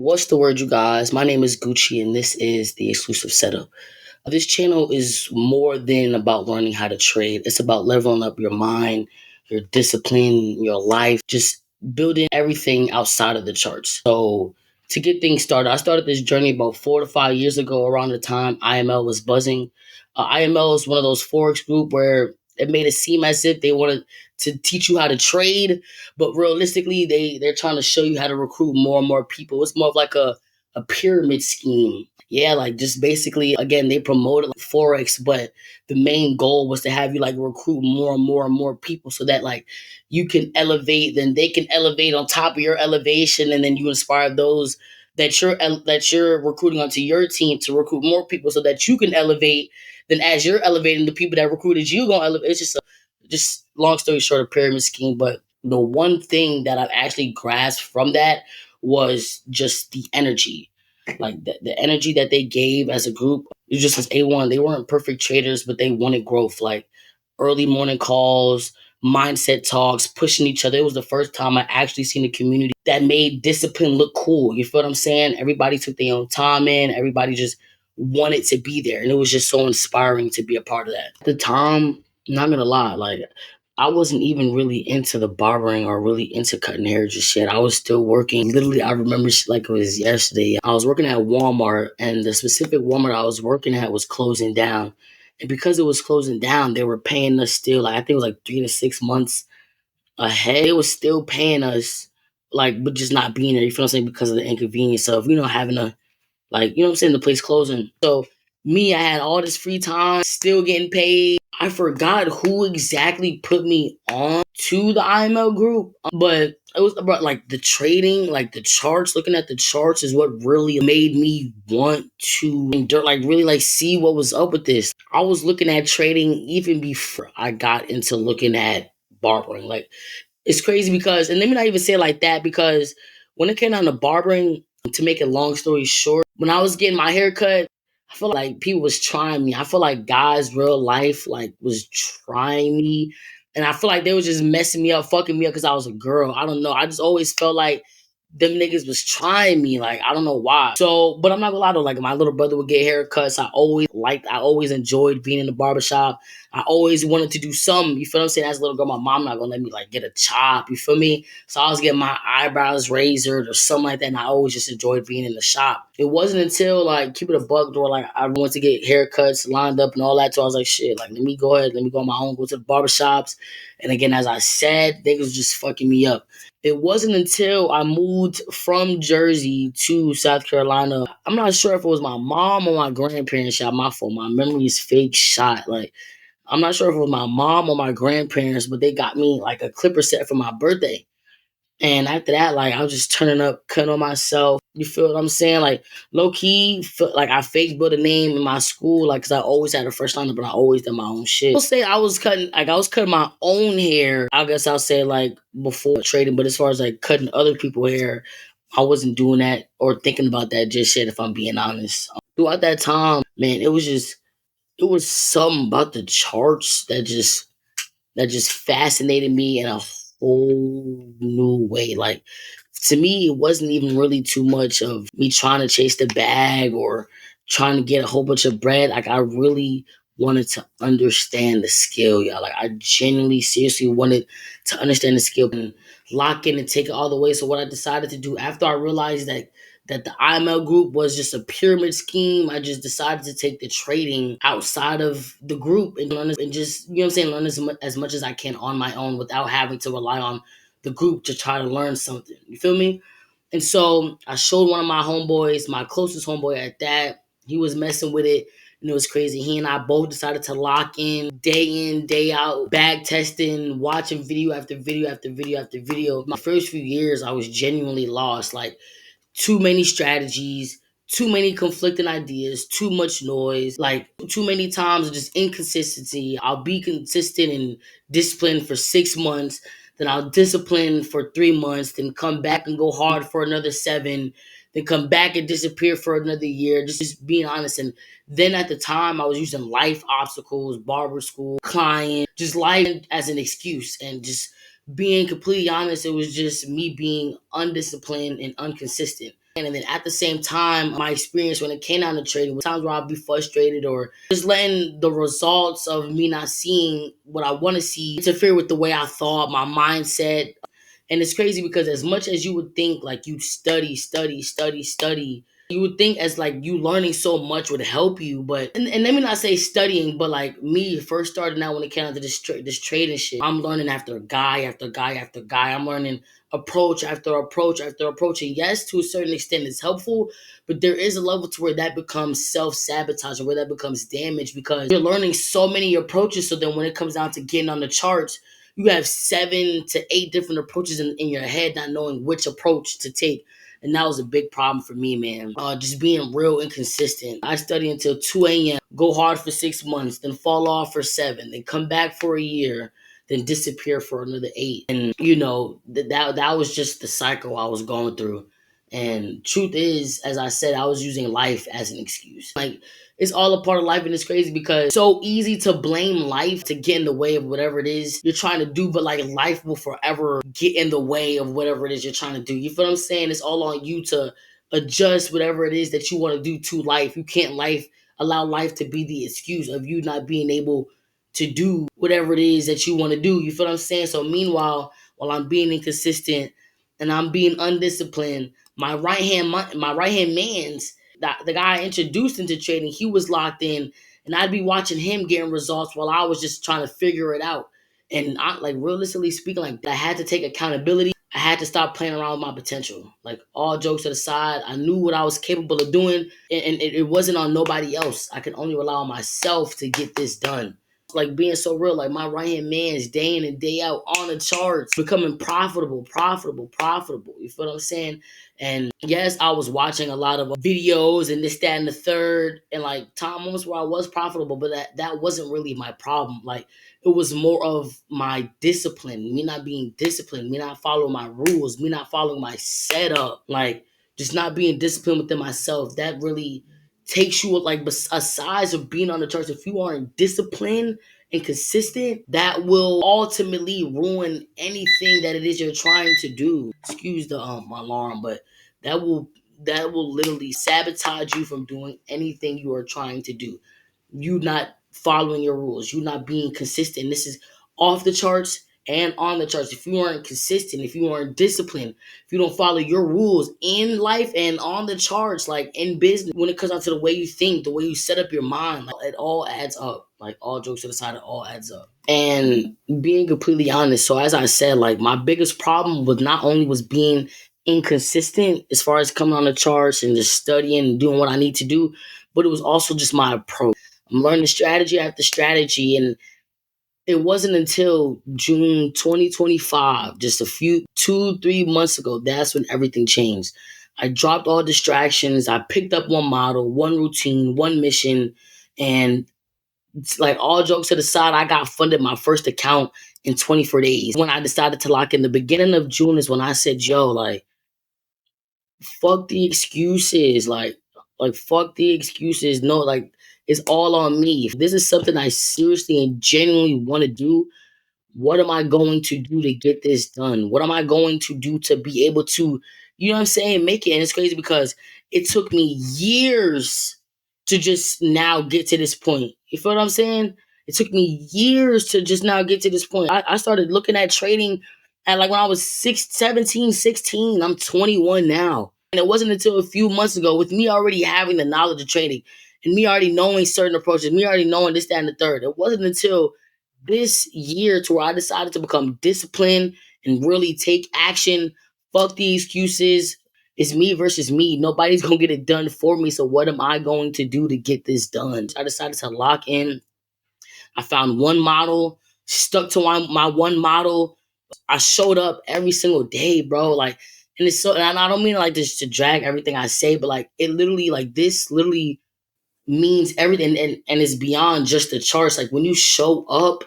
What's the word, you guys? My name is Gucci, and this is the exclusive setup. This channel is more than about learning how to trade. It's about leveling up your mind, your discipline, your life, just building everything outside of the charts. So, to get things started, I started this journey about 4 to 5 years ago, around the time IML was buzzing. IML is one of those Forex group where it made it seem as if they wanted to teach you how to trade, but realistically, they're trying to show you how to recruit more and more people. It's more of like a pyramid scheme. Yeah, like just basically, again, they promoted like Forex, but the main goal was to have you like recruit more and more and more people so that like you can elevate, then they can elevate on top of your elevation, and then you inspire those that you're recruiting onto your team to recruit more people so that you can elevate. Then as you're elevating, the people that recruited you gonna elevate. It's just long story short, a pyramid scheme. But the one thing that I've actually grasped from that was just the energy, like the energy that they gave as a group. It just was A1. They weren't perfect traders, but they wanted growth. Like early morning calls, mindset talks, pushing each other. It was the first time I actually seen a community that made discipline look cool. You feel what I'm saying? Everybody took their own time in. Everybody just wanted to be there, and it was just so inspiring to be a part of that. At the time, not gonna lie, like I wasn't even really into the barbering or really into cutting hair just yet. I was still working. Literally, I remember like it was yesterday. I was working at Walmart, and the specific Walmart I was working at was closing down. And because it was closing down, they were paying us still, like I think it was like 3 to 6 months ahead. They was still paying us, like, but just not being there. You feel what I'm saying? Because of the inconvenience of having to, like, you know what I'm saying, the place closing. So me, I had all this free time, still getting paid. I forgot who exactly put me on to the IML group, but it was about like the trading, like the charts. Looking at the charts is what really made me want to endure, like really like see what was up with this. I was looking at trading even before I got into looking at barbering. Like it's crazy because, and let me not even say it like that, because when it came down to barbering, to make a long story short, when I was getting my hair cut, I feel like people was trying me. I feel like guys, real life, like was trying me. And I feel like they was just messing me up, fucking me up because I was a girl. I don't know. I just always felt like them niggas was trying me. Like, I don't know why. So, but I'm not gonna lie though, like my little brother would get haircuts. I always enjoyed being in the barbershop. I always wanted to do something. You feel what I'm saying? As a little girl, my mom not gonna let me like get a chop. You feel me? So I was getting my eyebrows razored or something like that. And I always just enjoyed being in the shop. It wasn't until like keep it a buck door, like I went to get haircuts lined up and all that. So I was like, shit, like let me go ahead, let me go on my own, go to the barbershops. And again, as I said, they was just fucking me up. It wasn't until I moved from Jersey to South Carolina. I'm not sure if it was my mom or my grandparents shot. My fault. My memory is fake shot. Like I'm not sure if it was my mom or my grandparents, but they got me like a clipper set for my birthday. And after that, like I was just turning up, cutting on myself. You feel what I'm saying? Like low key, like I fake built a name in my school, like because I always had a first timer, but I always did my own shit. I'll say I was cutting my own hair. I guess I'll say like before trading, but as far as like cutting other people's hair, I wasn't doing that or thinking about that just yet. If I'm being honest, throughout that time, man, it was something about the charts that just fascinated me in a whole new way. Like to me, it wasn't even really too much of me trying to chase the bag or trying to get a whole bunch of bread. Like I really wanted to understand the skill, y'all. Like I genuinely, seriously wanted to understand the skill and lock in and take it all the way. So what I decided to do after I realized that the IML group was just a pyramid scheme, I just decided to take the trading outside of the group and learn and just, you know what I'm saying, learn as much as I can on my own without having to rely on the group to try to learn something. You feel me? And so I showed one of my homeboys, my closest homeboy at that. He was messing with it and it was crazy. He and I both decided to lock in, day out, bag testing, watching video after video after video after video. My first few years, I was genuinely lost. Like, too many strategies, too many conflicting ideas, too much noise, like too many times of just inconsistency. I'll be consistent and disciplined for 6 months, then I'll discipline for 3 months, then come back and go hard for another seven, then come back and disappear for another year. Just being honest. And then at the time I was using life obstacles, barber school, client, just life as an excuse and just being completely honest, it was just me being undisciplined and inconsistent. And then at the same time, my experience when it came down to trading, times where I'd be frustrated or just letting the results of me not seeing what I want to see interfere with the way I thought, my mindset. And it's crazy because as much as you would think like you study, you would think as like you learning so much would help you. But and let me not say studying, but like me first starting out when it came down to this trading shit, I'm learning after guy after guy after guy. I'm learning approach after approach after approach. And yes, to a certain extent, it's helpful, but there is a level to where that becomes self sabotage or where that becomes damage because you're learning so many approaches. So then when it comes down to getting on the charts, you have 7 to 8 different approaches in your head, not knowing which approach to take. And that was a big problem for me, man. Just being real inconsistent. I study until 2 a.m., go hard for 6 months, then fall off for 7, then come back for a year, then disappear for another 8. And that was just the cycle I was going through. And truth is, as I said, I was using life as an excuse. Like it's all a part of life, and it's crazy because it's so easy to blame life to get in the way of whatever it is you're trying to do, but like life will forever get in the way of whatever it is you're trying to do. You feel what I'm saying? It's all on you to adjust whatever it is that you want to do to life. You can't allow life to be the excuse of you not being able to do whatever it is that you want to do. You feel what I'm saying? So meanwhile, while I'm being inconsistent and I'm being undisciplined, my right hand man's the guy I introduced into trading, he was locked in, and I'd be watching him getting results while I was just trying to figure it out. And I, like realistically speaking, like I had to take accountability. I had to stop playing around with my potential. Like all jokes to the side, I knew what I was capable of doing, and it wasn't on nobody else. I could only rely on myself to get this done. Like being so real, like my right hand man is day in and day out on the charts, becoming profitable. You feel what I'm saying? And yes, I was watching a lot of videos and this, that, and the third, and like time moments where I was profitable, but that wasn't really my problem. Like it was more of my discipline, me not being disciplined, me not following my rules, me not following my setup, like just not being disciplined within myself. That really takes you like aside of being on the charts. If you aren't disciplined and consistent, that will ultimately ruin anything that it is you're trying to do. Excuse the alarm, but that will literally sabotage you from doing anything you are trying to do. You not following your rules, you not being consistent. This is off the charts and on the charts. If you aren't consistent, if you aren't disciplined, if you don't follow your rules in life and on the charts, like in business, when it comes down to the way you think, the way you set up your mind, like, it all adds up. Like all jokes to the side, it all adds up. And being completely honest, so as I said, like my biggest problem was not only was being inconsistent as far as coming on the charts and just studying and doing what I need to do, but it was also just my approach. I'm learning strategy after strategy, and it wasn't until June 2025, just a few 2-3 months ago, that's when everything changed. I dropped all distractions. I picked up one model, one routine, one mission, and it's like all jokes to the side, I got funded my first account in 24 days. When I decided to lock in the beginning of June is when I said, yo, like fuck the excuses. Like fuck the excuses. No, like it's all on me. If this is something I seriously and genuinely want to do, what am I going to do to get this done? What am I going to do to be able to, you know what I'm saying, make it? And it's crazy because it took me years to just now get to this point. You feel what I'm saying? It took me years to just now get to this point. I started looking at trading at like when I was 17, 16. I'm 21 now. And it wasn't until a few months ago, with me already having the knowledge of trading and me already knowing certain approaches, me already knowing this, that, and the third. It wasn't until this year to where I decided to become disciplined and really take action. Fuck the excuses. It's me versus me. Nobody's gonna get it done for me. So what am I going to do to get this done? I decided to lock in. I found one model, stuck to my one model. I showed up every single day, bro. Like, and it's so, and I don't mean like this to drag everything I say, but like it literally, like this literally means everything, and it's beyond just the charts. Like when you show up,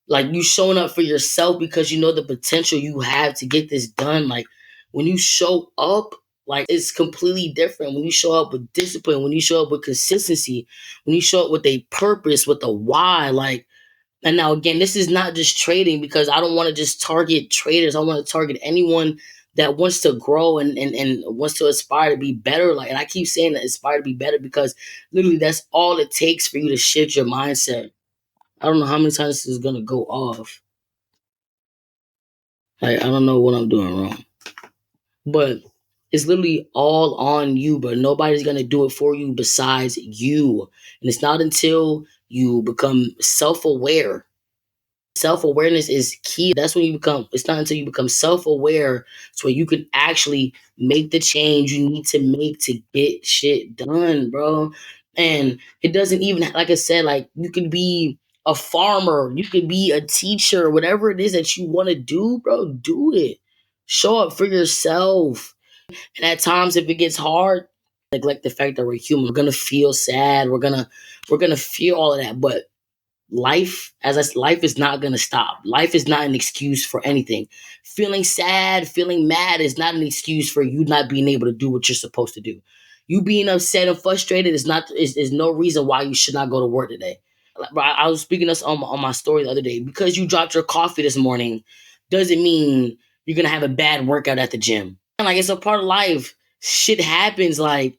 like you showing up for yourself because you know the potential you have to get this done. Like when you show up, like it's completely different. When you show up with discipline, when you show up with consistency, when you show up with a purpose, with a why, like, and now again, this is not just trading because I don't want to just target traders. I want to target anyone that wants to grow and wants to aspire to be better. Like, and I keep saying that aspire to be better because literally that's all it takes for you to shift your mindset. I don't know how many times this is gonna go off. Like, I don't know what I'm doing wrong. But it's literally all on you, but nobody's gonna do it for you besides you. And it's not until you become self-aware. Self-awareness is key. That's when you become, it's not until you become self-aware so you can actually make the change you need to make to get shit done, bro. And it doesn't even, like I said, like you could be a farmer, you could be a teacher, whatever it is that you want to do, bro, do it. Show up for yourself. And at times, if it gets hard, neglect the fact that we're human. We're gonna feel sad. We're gonna feel all of that. But life is not gonna stop. Life is not an excuse for anything. Feeling sad, feeling mad is not an excuse for you not being able to do what you're supposed to do. You being upset and frustrated is no reason why you should not go to work today. I was speaking this on my story the other day. Because you dropped your coffee this morning, doesn't mean you're gonna have a bad workout at the gym. Like, it's a part of life. Shit happens. Like,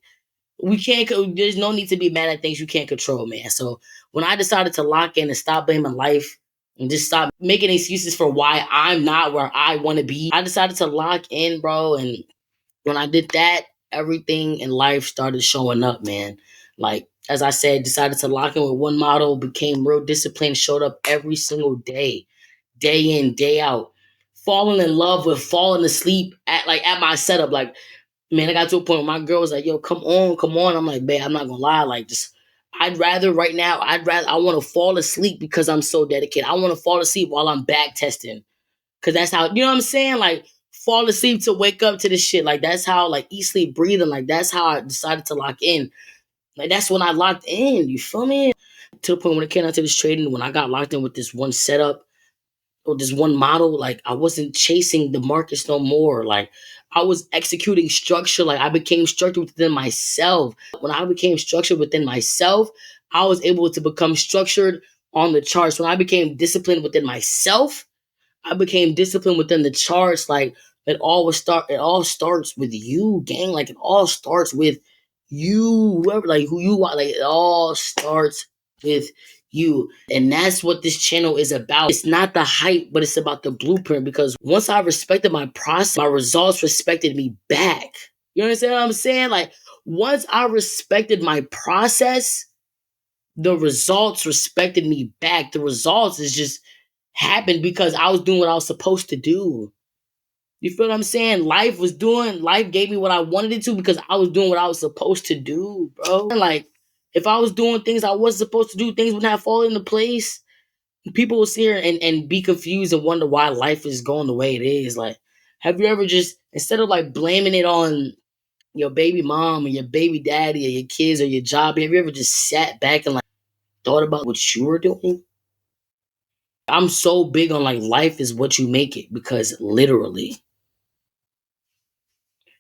we can't. There's no need to be mad at things you can't control, man. So when I decided to lock in and stop blaming life and just stop making excuses for why I'm not where I want to be, I decided to lock in, bro. And when I did that, everything in life started showing up, man. Like, as I said, decided to lock in with one model, became real disciplined, showed up every single day, day in, day out. Falling in love with falling asleep at my setup. Like, man, I got to a point where my girl was like, yo, come on, come on. I'm like, babe, I'm not gonna lie. Like, just I'd rather right now, I want to fall asleep because I'm so dedicated. I want to fall asleep while I'm back testing. Cause that's how, you know what I'm saying? Like, fall asleep to wake up to this shit. Like, that's how, like, eat, sleep, breathing. Like, that's how I decided to lock in. Like, that's when I locked in. You feel me? To the point when it came out to this trading, when I got locked in with this one setup or this one model, like, I wasn't chasing the markets no more. Like, I was executing structure. Like, I became structured within myself. When I became structured within myself, I was able to become structured on the charts. When I became disciplined within myself, I became disciplined within the charts. Like, it all starts with you, gang. Like, it all starts with you, whoever, like, who you are. Like, it all starts with you. And that's what this channel is about. It's not the hype, but it's about the blueprint. Because once I respected my process, my results respected me back. You understand what I'm saying? Like, once I respected my process, the results respected me back. The results is just happened because I was doing what I was supposed to do. You feel what I'm saying? Life gave me what I wanted it to because I was doing what I was supposed to do, bro. Like, if I was doing things I wasn't supposed to do, things would not fall into place. People will sit here and be confused and wonder why life is going the way it is. Like, have you ever just, instead of like blaming it on your baby mom or your baby daddy or your kids or your job, have you ever just sat back and like thought about what you were doing? I'm so big on like life is what you make it because literally,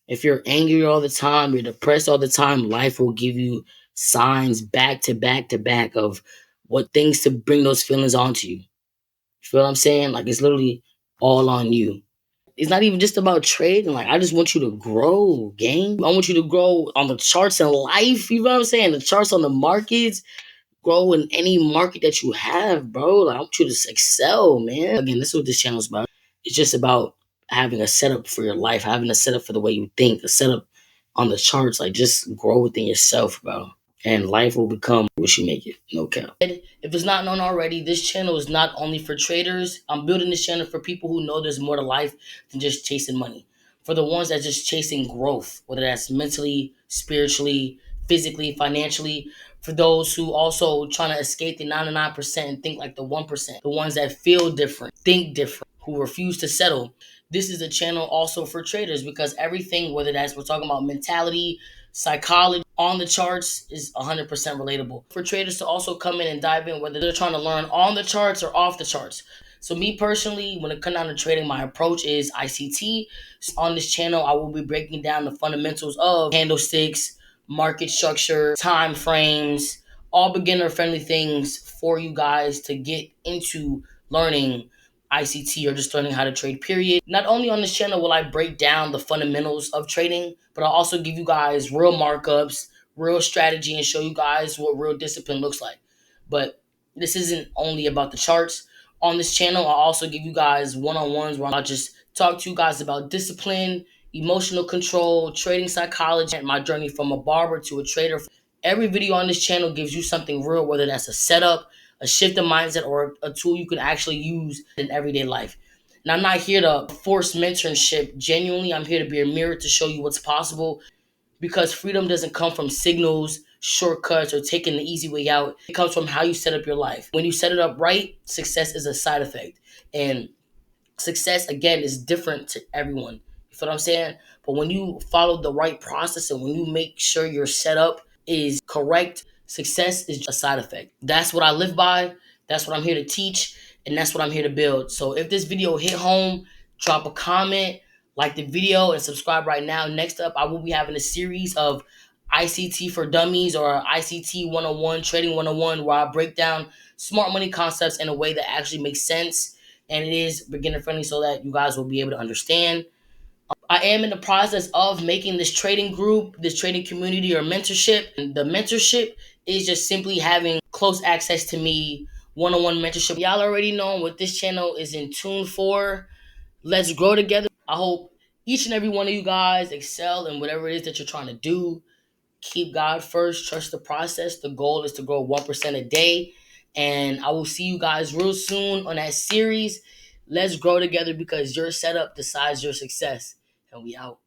if you're angry all the time, you're depressed all the time, life will give you signs back to back to back of what things to bring those feelings onto you. You feel what I'm saying? Like, it's literally all on you. It's not even just about trading. Like, I just want you to grow, gang. I want you to grow on the charts in life. You know what I'm saying? The charts on the markets, grow in any market that you have, bro. Like, I want you to excel, man. Again, this is what this channel is about. It's just about having a setup for your life, having a setup for the way you think, a setup on the charts. Like, just grow within yourself, bro. And life will become what you make it. No cap. If it's not known already, this channel is not only for traders. I'm building this channel for people who know there's more to life than just chasing money. For the ones that just chasing growth, whether that's mentally, spiritually, physically, financially. For those who also trying to escape the 99% and think like the 1%. The ones that feel different, think different, who refuse to settle. This is a channel also for traders because everything, whether that's we're talking about mentality, psychology, on the charts is 100% relatable. For traders to also come in and dive in, whether they're trying to learn on the charts or off the charts. So me personally, when it comes down to trading, my approach is ICT. On this channel, I will be breaking down the fundamentals of candlesticks, market structure, time frames, all beginner friendly things for you guys to get into learning ICT or just learning how to trade, period. Not only on this channel will I break down the fundamentals of trading, but I'll also give you guys real markups, real strategy, and show you guys what real discipline looks like. But this isn't only about the charts. On this channel, I'll also give you guys one-on-ones where I'll just talk to you guys about discipline, emotional control, trading psychology, and my journey from a barber to a trader. Every video on this channel gives you something real, whether that's a setup, a shift of mindset, or a tool you can actually use in everyday life. And I'm not here to force mentorship. Genuinely, I'm here to be a mirror to show you what's possible, because freedom doesn't come from signals, shortcuts, or taking the easy way out. It comes from how you set up your life. When you set it up right, success is a side effect. And success, again, is different to everyone. You feel what I'm saying? But when you follow the right process and when you make sure your setup is correct, success is a side effect. That's what I live by. That's what I'm here to teach. And that's what I'm here to build. So if this video hit home, drop a comment, like the video, and subscribe right now. Next up, I will be having a series of ICT for Dummies, or ICT 101, Trading 101, where I break down smart money concepts in a way that actually makes sense, and it is beginner friendly so that you guys will be able to understand. I am in the process of making this trading group, this trading community, or mentorship. And the mentorship is just simply having close access to me, one-on-one mentorship. Y'all already know what this channel is in tune for. Let's grow together. I hope each and every one of you guys excel in whatever it is that you're trying to do. Keep God first, trust the process. The goal is to grow 1% a day. And I will see you guys real soon on that series. Let's grow together, because your setup decides your success. And we out.